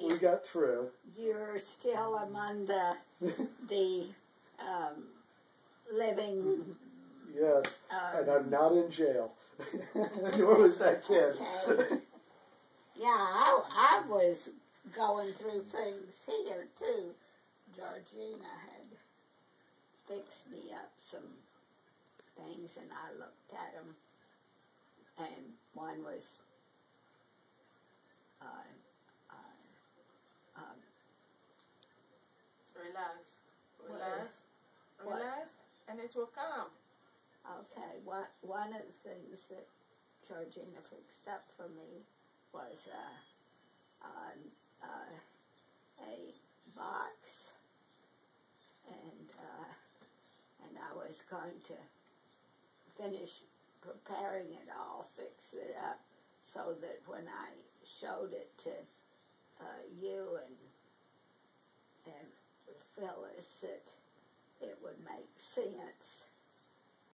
we got through. You're still among the living. Yes, and I'm not in jail. Nor was that kid. Okay. Yeah, I was going through things here too. Georgina had fixed me up some things, and I looked at them, and one was relax, and it will come. okay. One of the things that Georgina fixed up for me was a box, and I was going to finish preparing it all, fix it up, so that when I showed it to you and Phyllis, that it would